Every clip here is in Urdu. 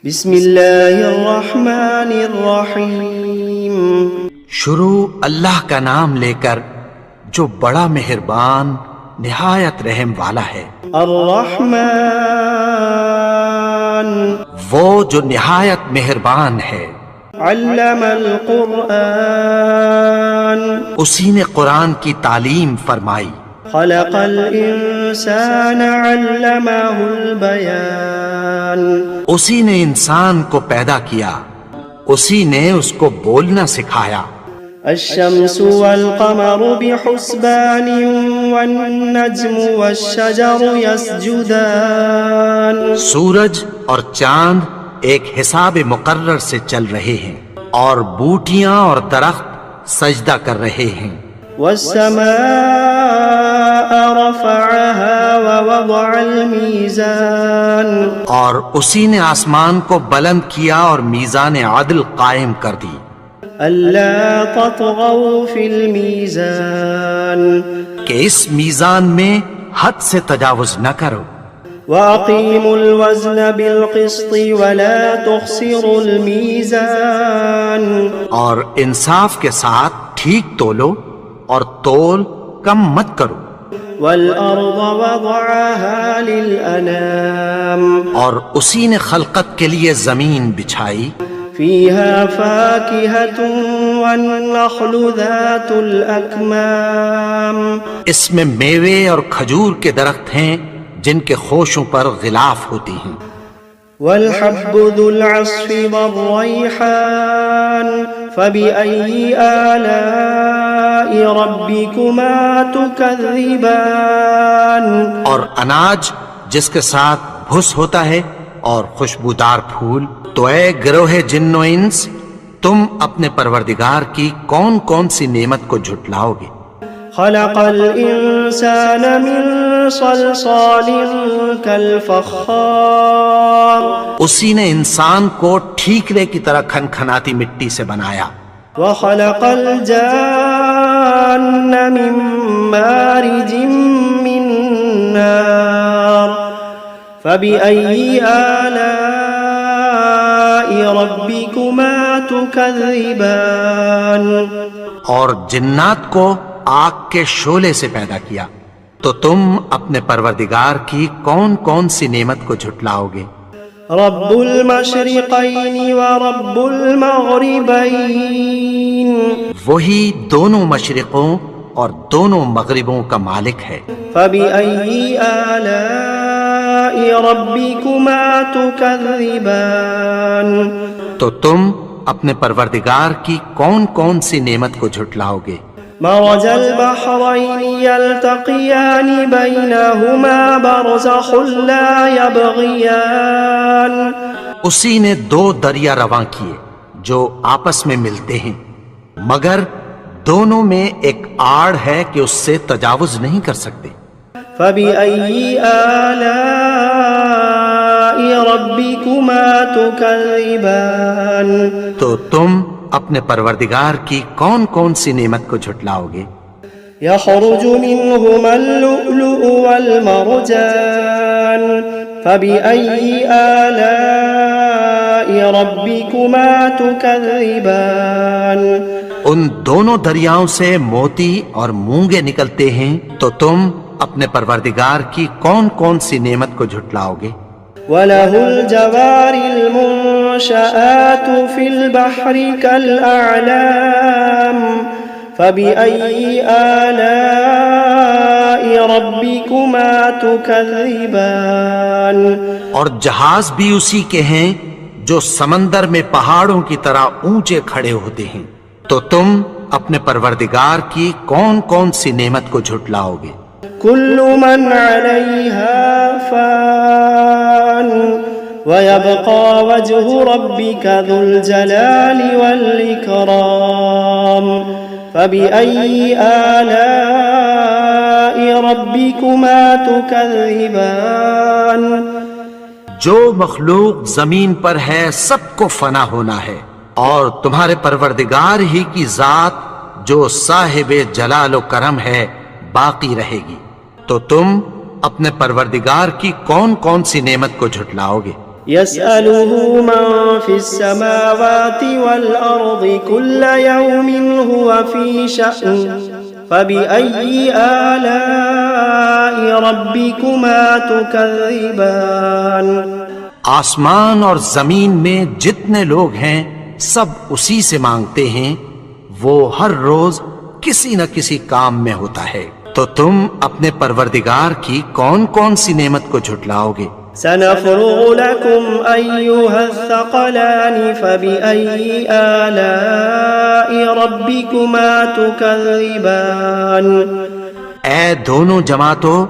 بسم اللہ الرحمن الرحیم۔ شروع اللہ کا نام لے کر جو بڑا مہربان نہایت رحم والا ہے۔ الرحمن وہ جو نہایت مہربان ہے۔ علم القرآن اسی نے قرآن کی تعلیم فرمائی۔ خلق الانسان علمہ البیان اسی نے انسان کو پیدا کیا، اسی نے اس کو بولنا سکھایا۔ الشمس والقمر بحسبان والنجم والشجر يسجدان سورج اور چاند ایک حساب مقرر سے چل رہے ہیں، اور بوٹیاں اور درخت سجدہ کر رہے ہیں۔ والسماء رفعها ووضع الميزان اور اسی نے آسمان کو بلند کیا اور میزان عدل قائم کر دی۔ ألا تطغوا في الميزان کہ اس میزان میں حد سے تجاوز نہ کرو۔ وأقيموا الوزن بالقسط ولا تخسروا الميزان اور انصاف کے ساتھ ٹھیک تولو اور تول کم مت کرو۔ والأرض وضعها للأنام اور اسی نے خلقت کے لیے زمین بچھائی، فيها فاكهة والنخل ذات الأكمام اس میں میوے اور کھجور کے درخت ہیں جن کے خوشوں پر غلاف ہوتی ہیں۔ والحب ذو العصف والريحان فبأي آلاء ربكما تكذبان اور اناج جس کے ساتھ بھس ہوتا ہے اور خوشبودار پھول، تو اے گروہ جن و انس، تم اپنے پروردگار کی کون کون سی نعمت کو جھٹلاؤ گے؟ خلق الإنسان من صلصال كالفخار اسی نے انسان کو ٹھیکرے کی طرح کھنکھناتی مٹی سے بنایا۔ وخلق الجان من مارج من نار فبأي آلاء ربكما تكذبان اور جنات کو آگ کے شعلے سے پیدا کیا، تو تم اپنے پروردگار کی کون کون سی نعمت کو جھٹلاؤ گے؟ رب المشرقین ورب المغربین وہی دونوں مشرقوں اور دونوں مغربوں کا مالک ہے۔ فبأي آلاء ربكما تكذبان تو تم اپنے پروردگار کی کون کون سی نعمت کو جھٹلاؤ گے؟ مرج البحرين يلتقيان بينهما برزخ لا يبغيان اسی نے دو دریا رواں کیے جو آپس میں ملتے ہیں، مگر دونوں میں ایک آڑ ہے کہ اس سے تجاوز نہیں کر سکتے۔ فبأي آلاء ربكما تكذبان تو تم اپنے پروردگار کی کون کون سی نعمت کو جھٹلاؤ گے؟ يخرج منهما اللؤلؤ والمرجان فبأي آلاء ربكما تكذبان ان دونوں دریاؤں سے موتی اور مونگے نکلتے ہیں، تو تم اپنے پروردگار کی کون کون سی نعمت کو جھٹلاؤ گے؟ وَلَهُ الْجَوَارِ الْمُنشَآتُ فِي الْبَحْرِ كَالْأَعْلَامِ فَبِأَيِّ آلَاءِ رَبِّكُمَا تُكَذِّبَانِ اور جہاز بھی اسی کے ہیں جو سمندر میں پہاڑوں کی طرح اونچے کھڑے ہوتے ہیں، تو تم اپنے پروردگار کی کون کون سی نعمت کو جھٹلاؤ گے؟ كل من عليها فان ويبقى وجه ربك ذو الجلال والإكرام فبأي آلاء ربكما تكذبان جو مخلوق زمین پر ہے سب کو فنا ہونا ہے، اور تمہارے پروردگار ہی کی ذات جو صاحب جلال و کرم ہے باقی رہے گی، تو تم اپنے پروردگار کی کون کون سی نعمت کو جھٹلاؤ گے؟ يسأله من في السماوات والأرض كل يوم هو في شأن فبأي آلاء ربكما تكذبان آسمان اور زمین میں جتنے لوگ ہیں سب اسی سے مانگتے ہیں، وہ ہر روز کسی نہ کسی کام میں ہوتا ہے، تو تم اپنے پروردگار کی کون کون سی نعمت کو جھٹلاؤ گے؟ سنفرغ لكم أيها الثقلان فبأي آلاء ربكما تكذبان اے دونوں جماعتوں،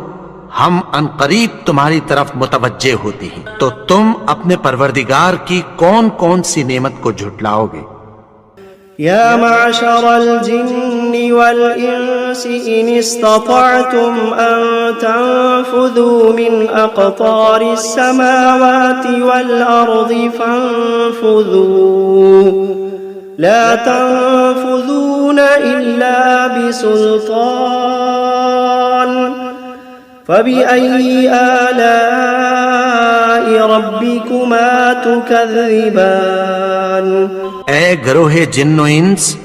ہم عنقریب تمہاری طرف متوجہ ہوتے ہیں، تو تم اپنے پروردگار کی کون کون سی نعمت کو جھٹلاؤ گے؟ يا معشر الجن والإنس إن استطعتم أن تنفذوا من أقطار السماوات والأرض فانفذوا لا تنفذون إلا بسلطان فبأي آلاء ربكما تكذبان اے گروہ جن و انس،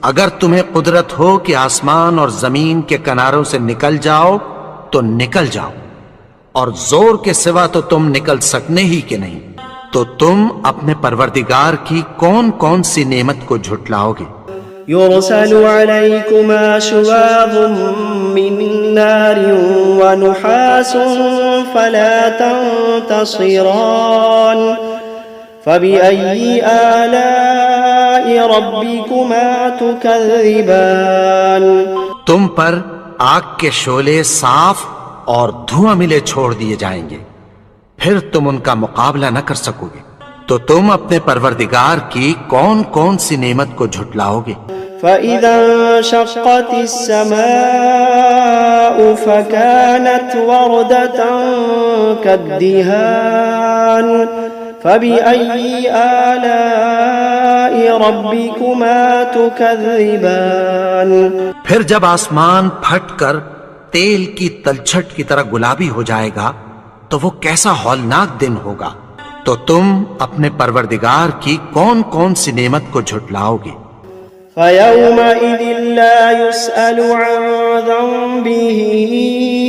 اگر تمہیں قدرت ہو کہ آسمان اور زمین کے کناروں سے نکل جاؤ تو نکل جاؤ، اور زور کے سوا تو تم نکل سکنے ہی کہ نہیں، تو تم اپنے پروردگار کی کون کون سی نعمت کو جھٹلاؤ گے؟ يرسل عليكما شواظ من نار ونحاس فلا تنتصران فبأي آلاء ربكما تكذبان تم پر آگ کے شعلے صاف اور دھواں ملے چھوڑ دیے جائیں گے، پھر تم ان کا مقابلہ نہ کر سکو گے، تو تم اپنے پروردگار کی کون کون سی نعمت کو جھٹلاؤ گے؟ فإذا انشقت السماء فكانت وردة كالدهان فبأي آلاء ربكما تكذبان پھر جب آسمان پھٹ کر تیل کی تلچھٹ کی طرح گلابی ہو جائے گا تو وہ کیسا ہولناک دن ہوگا، تو تم اپنے پروردگار کی کون کون سی نعمت کو جھٹلاؤ گے؟ فيومئذ لا يسأل عن ذنبه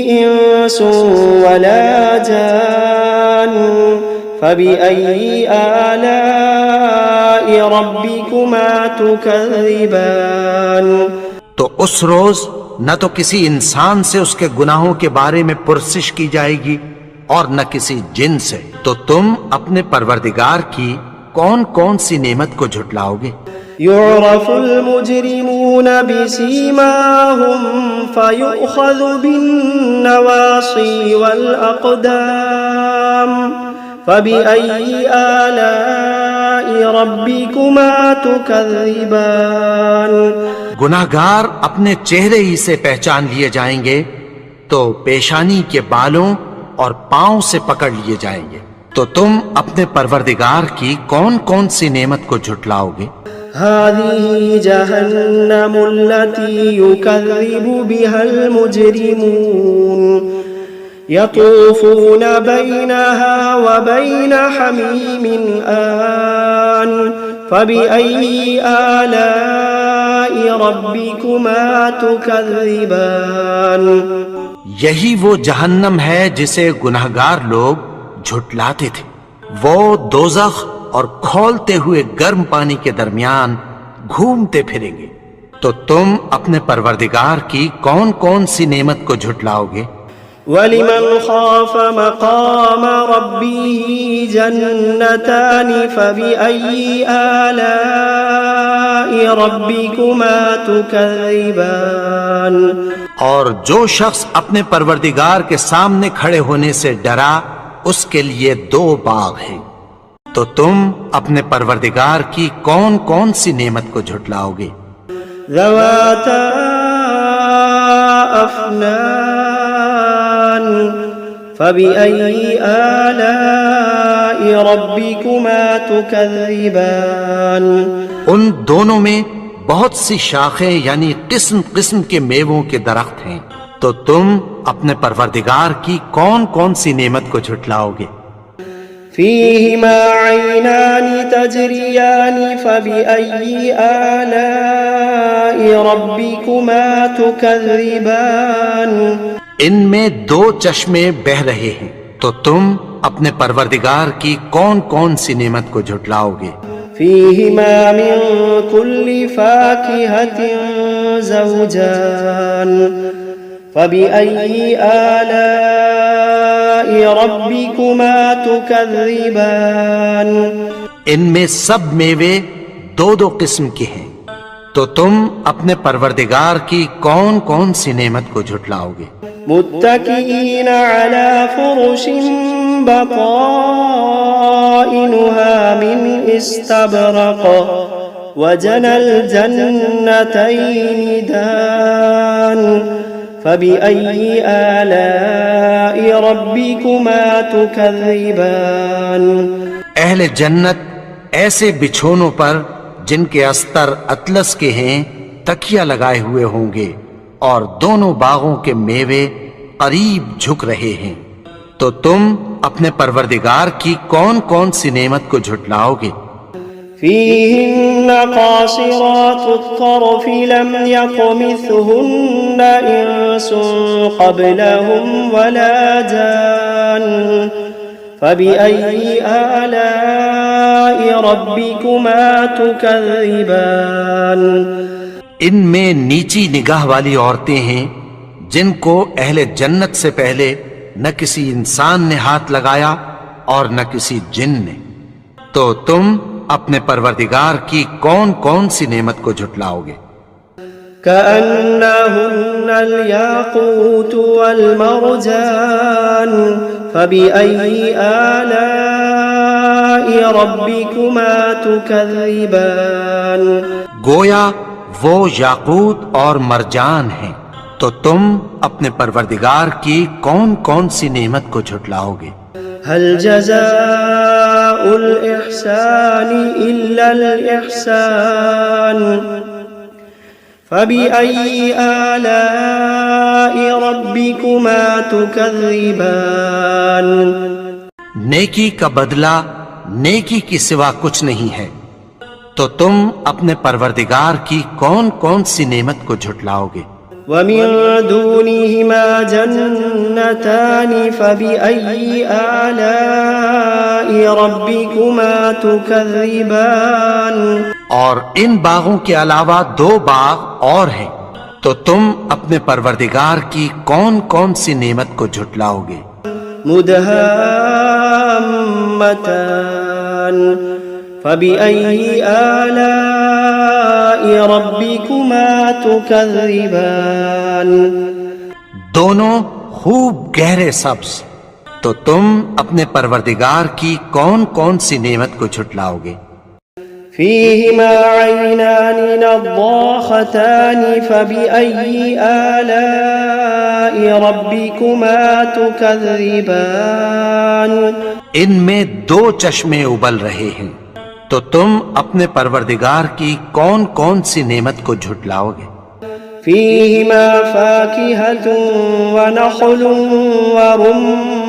إنس ولا جان فبأي آلاء ربكما تكذبان تو اس روز نہ تو کسی انسان سے اس کے گناہوں کے بارے میں پرسش کی جائے گی اور نہ کسی جن سے، تو تم اپنے پروردگار کی کون کون سی نعمت کو جھٹلاؤ گے؟ يعرف المجرمون بسيماهم فيؤخذ بالنواصي والأقدام فبأي آلاء ربكما تكذبان گناہگار اپنے چہرے ہی سے پہچان لیے جائیں گے، تو پیشانی کے بالوں اور پاؤں سے پکڑ لیے جائیں گے، تو تم اپنے پروردگار کی کون کون سی نعمت کو جھٹلاؤ گے؟ هذه جهنم التي يكذب بها المجرمون يطوفون بينها وبين حميم آن فبأي آلاء ربكما تكذبان یہی وہ جہنم ہے جسے گناہگار لوگ جھٹلاتے تھے، وہ دوزخ اور کھولتے ہوئے گرم پانی کے درمیان گھومتے پھریں گے، تو تم اپنے پروردگار کی کون کون سی نعمت کو جھٹلاؤ گے؟ وَلِمَنْ خَافَ مَقَامَ رَبِّهِ جَنَّتَانِ فَبِأَيِّ آلَاءِ رَبِّكُمَا تُكَذِّبَانِ اور جو شخص اپنے پروردگار کے سامنے کھڑے ہونے سے ڈرا، اس کے لیے دو باغ ہیں، تو تم اپنے پروردگار کی کون کون سی نعمت کو جھٹلاؤ گے؟ ذواتا افنان فبأي آلاء ربكما تكذبان ان دونوں میں بہت سی شاخیں یعنی قسم قسم کے میووں کے درخت ہیں، تو تم اپنے پروردگار کی کون کون سی نعمت کو جھٹلاؤ گے؟ فيهما عينان تجريان فبأي آلاء ربكما تكذبان ان میں دو چشمے بہ رہے ہیں، تو تم اپنے پروردگار کی کون کون سی نعمت کو جھٹلاؤ گے؟ فيهما من كل فاكهة زوجان فبأي آلاء ربكما تكذبان ان میں سب میوے دو دو قسم کے ہیں، تو تم اپنے پروردگار کی کون کون سی نعمت کو جھٹلاؤ گے؟ متكئين على فرش بطائنها من استبرق وجنى الجنتين دان فبأي آلاء ربكما تكذبان اہل جنت ایسے بچھونوں پر جن کے استر اطلس کے ہیں تکیہ لگائے ہوئے ہوں گے، اور دونوں باغوں کے میوے قریب جھک رہے ہیں، تو تم اپنے پروردگار کی کون کون سی نعمت کو جھٹلاؤ گے؟ فيهن قاصرات الطرف لم يطمثهن إنس قبلهم ولا جان فبأي آلاء ربكما تكذبان ان میں نیچی نگاہ والی عورتیں ہیں جن کو اہل جنت سے پہلے نہ کسی انسان نے ہاتھ لگایا اور نہ کسی جن نے، تو تم اپنے پروردگار کی کون کون سی نعمت کو جھٹلاؤ گے؟ كأنهن الياقوت والمرجان فبأي آلاء ربكما تكذبان گویا وہ یاقوت اور مرجان ہیں، تو تم اپنے پروردگار کی کون کون سی نعمت کو جھٹلاؤ گے؟ هل جزاء الإحسان إلا الإحسان فبأي آلاء ربكما تكذبان نیکی کا بدلہ نیکی کی سوا کچھ نہیں ہے، تو تم اپنے پروردگار کی کون کون سی نعمت کو جھٹلاؤ گے؟ ومن دونهما جنتان فبأي آلاء ربكما تكذبان اور ان باغوں کے علاوہ دو باغ اور ہیں، تو تم اپنے پروردگار کی کون کون سی نعمت کو جھٹلاؤ گے؟ مدهامتان فبأي آلاء ربكما تكذبان دونوں خوب گہرے سبز، تو تم اپنے پروردگار کی کون کون سی نعمت کو جھٹلاؤ گے؟ فيهما عينان نضاختان فبأي آلاء ربكما تكذبان ان میں دو چشمے ابل رہے ہیں، تو تم اپنے پروردگار کی کون کون سی نعمت کو جھٹلاؤ گے؟ فيهما فاكهة ونخل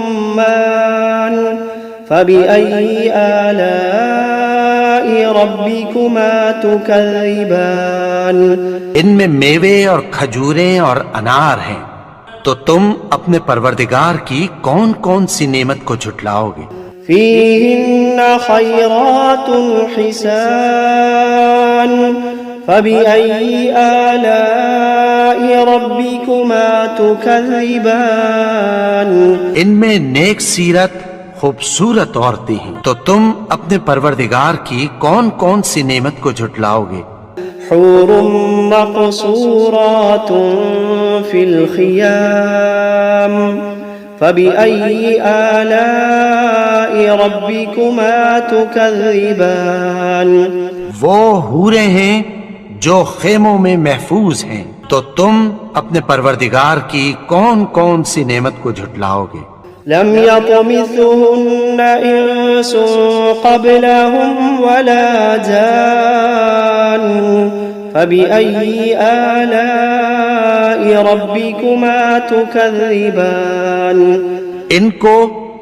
ورمان فبأي آلاء ربكما تكذبان ان میں میوے اور کھجوریں اور انار ہیں، تو تم اپنے پروردگار کی کون کون سی نعمت کو جھٹلاؤ گے؟ فيهن خيرات حسان فبأي آلاء ربكما تكذبان ان میں نیک سیرت خوبصورت عورتیں ہیں، تو تم اپنے پروردگار کی کون کون سی نعمت کو جھٹلاؤ گے؟ حور مقصورات في الخيام فبأي آلاء ربكما تكذبان وہ حوریں ہیں جو خیموں میں محفوظ ہیں، تو تم اپنے پروردگار کی کون کون سی نعمت کو جھٹلاؤ گے؟ لم يطمثهن إنس قبلهم ولا جان فبأي آلاء ربكما تكذبان ان کو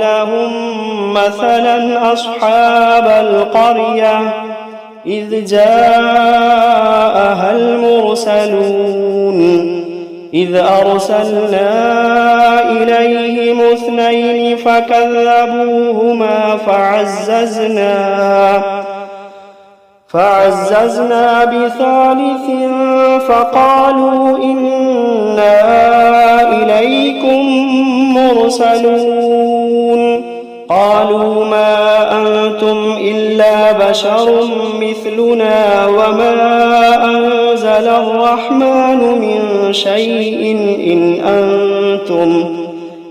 لهم مثلا أصحاب القرية إذ جاءها المرسلون إذ أرسلنا إليهم اثنين فكذبوهما فعززنا بثالث فقالوا إنا إليكم مرسلون. قالوا ما أنتم إلا بشر مثلنا وما أنزل الرحمن من شيء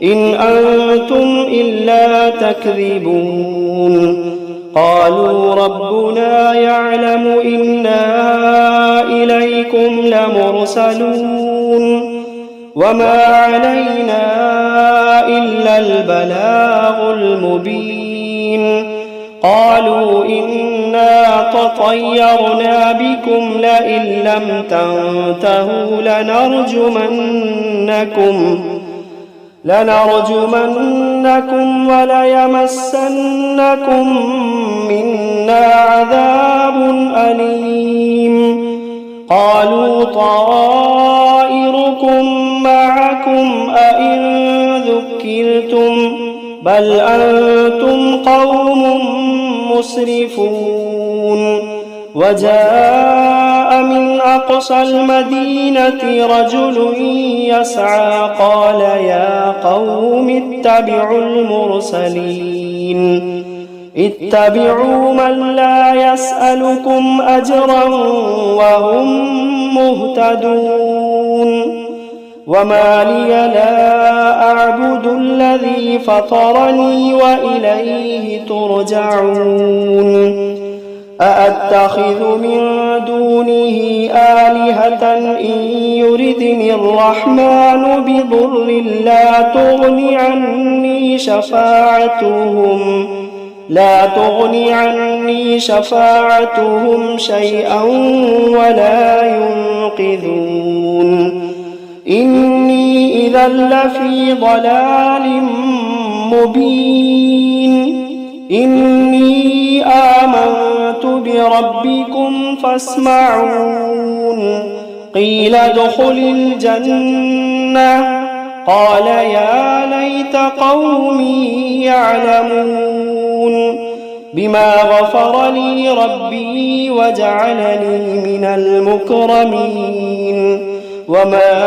إن أنتم إلا تكذبون. قالوا ربنا يعلم إنا إليكم لمرسلون وما علينا إلا البلاغ المبين. قالوا إنا تطيرنا بكم لئن لم تنتهوا لنرجمنكم وليمسنكم منا عذاب أليم. قالوا طائركم معكم أئن ذكرتم بل أنتم قوم مسرفون. وجاء من أقصى المدينة رجل يسعى قال يا قوم اتبعوا المرسلين اتبعوا من لا يسألكم أجرا وهم مهتدون. وما لي لا أعبد الذي فطرني وإليه ترجعون. أأتخذ من دونه آلهة إن يردني الرحمن بضر لا تغن عني شفاعتهم شيئا ولا ينقذون إني إذا لفي ضلال مبين إني آمنت بربكم فاسمعون قيل ادخل الجنة قال يا ليت قومي يعلمون بما غفر لي ربي وجعلني من المكرمين وما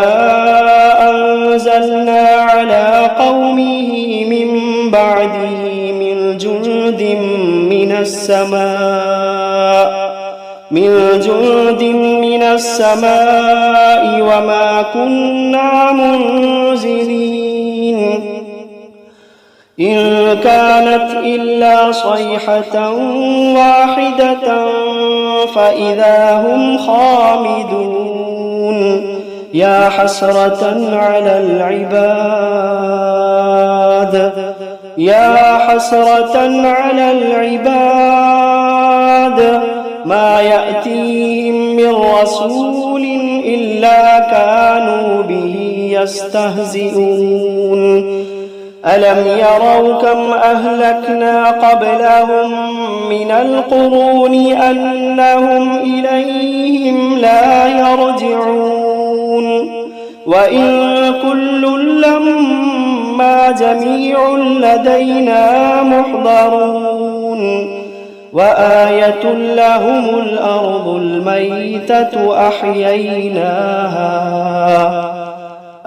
أنزلنا على قومه من بعده من جند من السماء وما كنا منزلين إن كانت إلا صيحة واحدة فإذا هم خامدون يا حسرة على العباد ما يأتيهم من رسول إلا كانوا به يستهزئون ألم يروا كم أهلكنا قبلهم من القرون أنهم إليهم لا يرجعون وإن كل لما جميع لدينا محضرون وآية لهم الأرض الميتة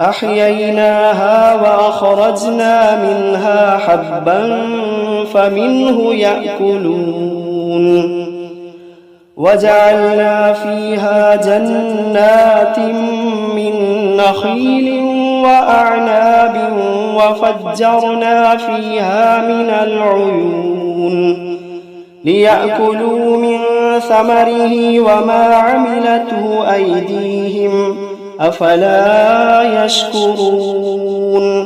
أحييناها وأخرجنا منها حبا فمنه يأكلون وجعلنا فيها جنات من نخيل وأعناب وفجرنا فيها من العيون ليأكلوا من ثمره وما عملته أيديهم أفلا يشكرون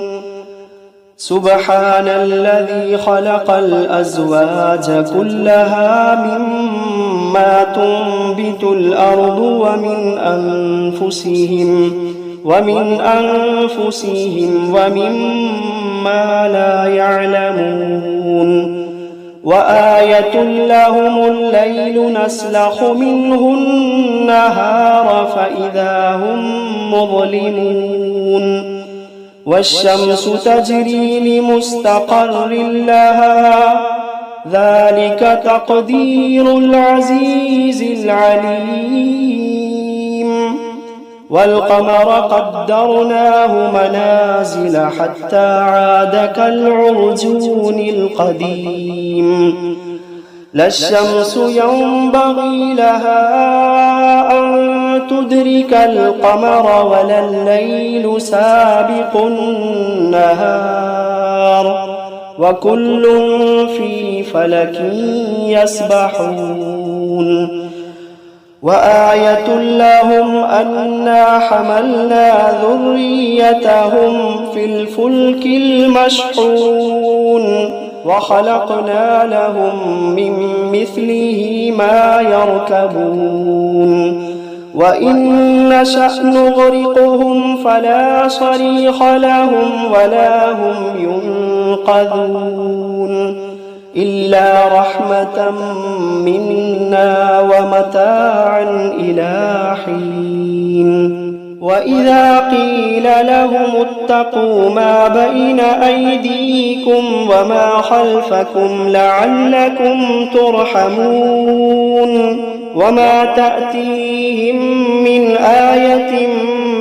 سبحان الذي خلق الأزواج كلها مما تنبت الأرض ومن أنفسهم ومما لا يعلمون وآية لهم الليل نسلخ منه النهار فإذا هم مظلمون والشمس تجري لمستقر لها ذلك تقدير العزيز العليم والقمر قدرناه منازل حتى عاد كالعرجون القديم لا الشمس ينبغي لها أن تدرك القمر ولا الليل سابق النهار وكل في فلك يسبحون وآية لهم أنا حملنا ذريتهم في الفلك المشحون وخلقنا لهم من مثله ما يركبون وإن نشأ نغرقهم فلا صريخ لهم ولا هم ينقذون إلا رحمة منا ومتاعا إلى حين وإذا قيل لهم اتقوا ما بين أيديكم وما خلفكم لعلكم ترحمون وما تأتيهم من آية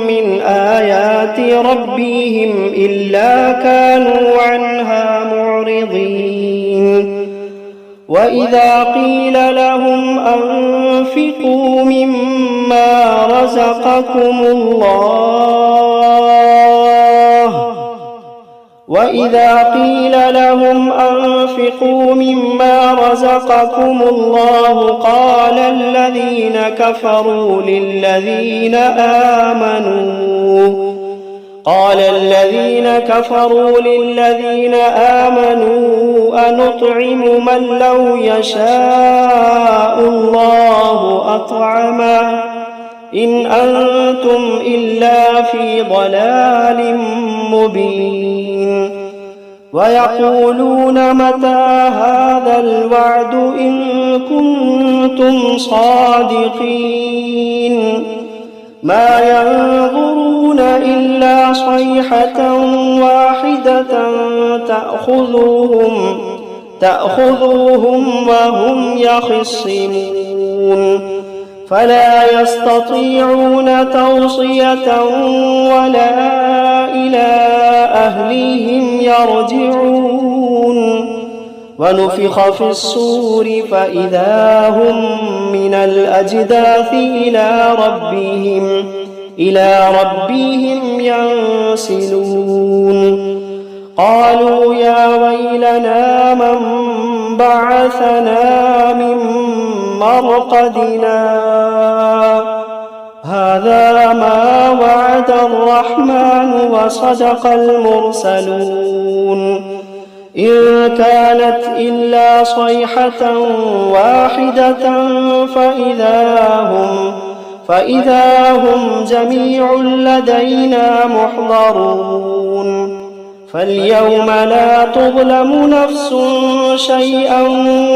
من آيات ربهم إلا كانوا عنها معرضين وإذا قيل لهم أنفقوا مما رزقكم الله وإذا قيل لهم أنفقوا مما رزقكم الله قال الذين كفروا للذين آمنوا أنطعم من لو يشاء الله أطعمه إن أنتم إلا في ضلال مبين ويقولون متى هذا الوعد إن كنتم صادقين ما ينظرون إلا صيحة واحدة تأخذوهم وهم يخصمون فلا يستطيعون توصية ولا إلى أهلهم يرجعون ونفخ في الصور فإذا هم من الأجداث إلى ربهم ينسلون قالوا يا ويلنا من بعثنا من مرقدنا هذا ما وعد الرحمن وصدق المرسلون إن كانت إلا صيحة واحدة فإذا هم جميع لدينا محضرون فاليوم لا تظلم نفس شيئا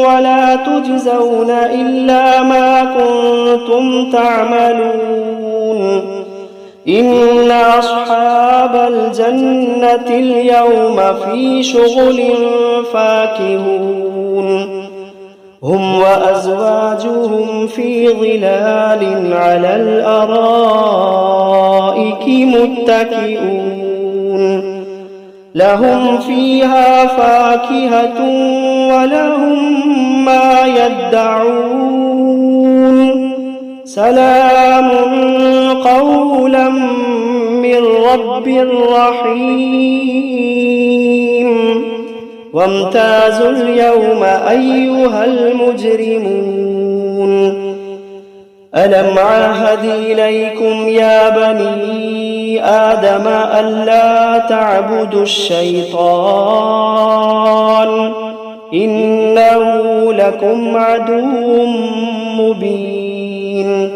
ولا تجزون إلا ما كنتم تعملون إن أصحاب الجنة اليوم في شغل فاكهون هم وأزواجهم في ظلال على الأرائك متكئون لهم فيها فاكهة ولهم ما يدعون سلام قولا من رب رحيم وامتازوا اليوم أيها المجرمون ألم عهد إليكم يا بني آدم ألا تعبدوا الشيطان إنه لكم عدو مبين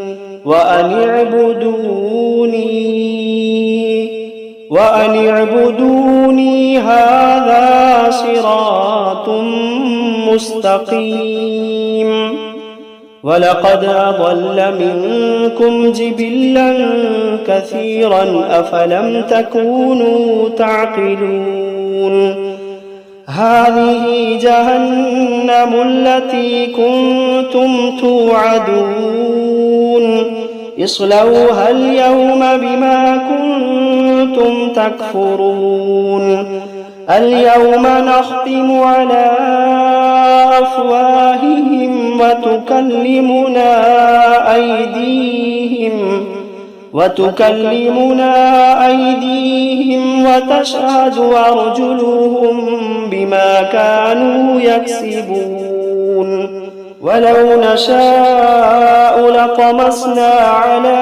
وأن اعبدوني هذا صراط مستقيم ولقد أضل منكم جبلا كثيرا أفلم تكونوا تعقلون هذه جهنم التي كنتم توعدون اصلوها اليوم بما كنتم تكفرون اليوم نختم على أفواههم وتكلمنا أيديهم وتشهد أرجلهم بما كانوا يكسبون ولو نشاء لطمسنا على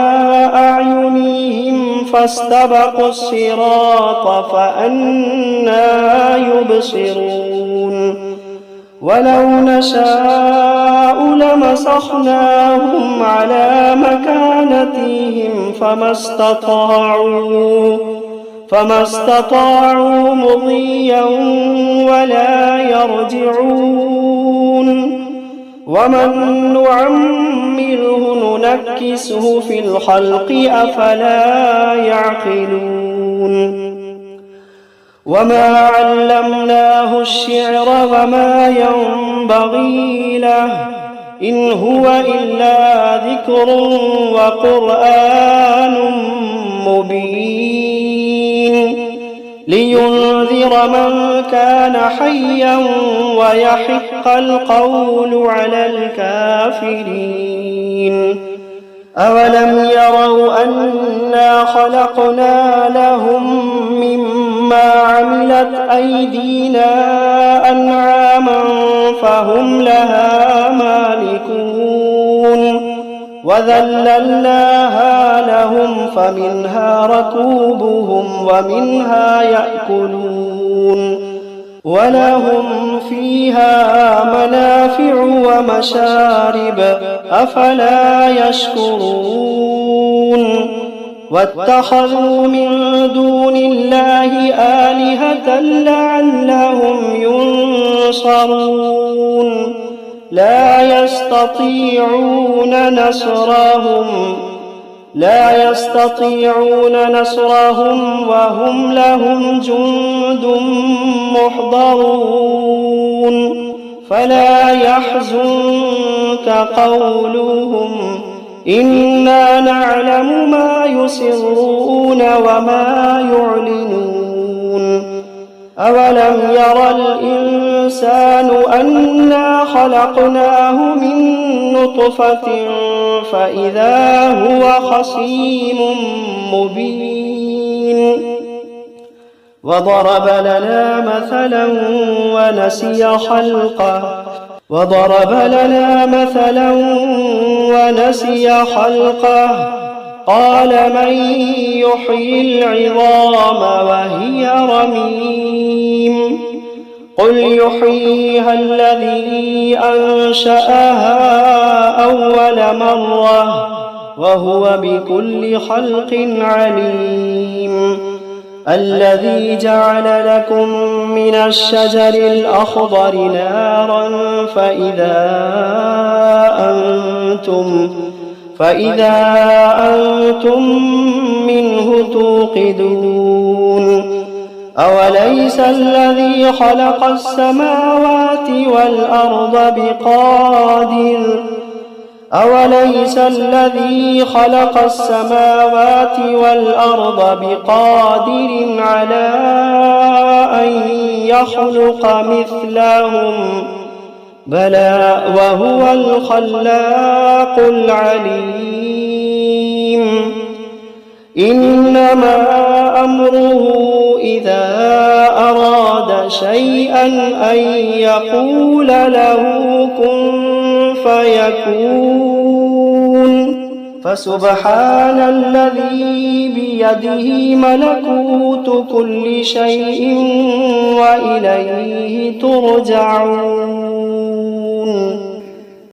أعينهم فاستبقوا الصراط فأنى يبصرون ولو نشاء لمسخناهم على مكانتهم فما استطاعوا مضيا ولا يرجعون ومن نعمره ننكسه في الخلق أفلا يعقلون وما علمناه الشعر وما ينبغي له إن هو إلا ذكر وقرآن مبين لينذر من كان حيا ويحق القول على الكافرين أولم يروا أنا خلقنا لهم مما مما عملت أيدينا أنعاما فهم لها مالكون وذللناها لهم فمنها ركوبهم ومنها يأكلون ولهم فيها منافع ومشارب أفلا يشكرون واتخذوا من دون الله آلهة لعلهم ينصرون لا يستطيعون نصرهم وهم لهم جند محضرون فلا يحزنك قولهم إنا نعلم ما يسرون وما يعلنون أولم ير الإنسان أنا خلقناه من نطفة فإذا هو خصيم مبين وضرب لنا مثلا ونسي خلقه قال من يحيي العظام وهي رميم قل يحييها الذي أنشأها أول مرة وهو بكل خلق عليم الذي جعل لكم من الشجر الأخضر نارا فإذا أنتم منه توقدون أوليس الذي خلق السماوات والأرض بقادر على أن يخلق مثلهم بلى وهو الخلاق العليم إنما أمره إذا أراد شيئا أن يقول له كن فيكون فسبحان الذي بيده ملكوت كل شيء وإليه ترجعون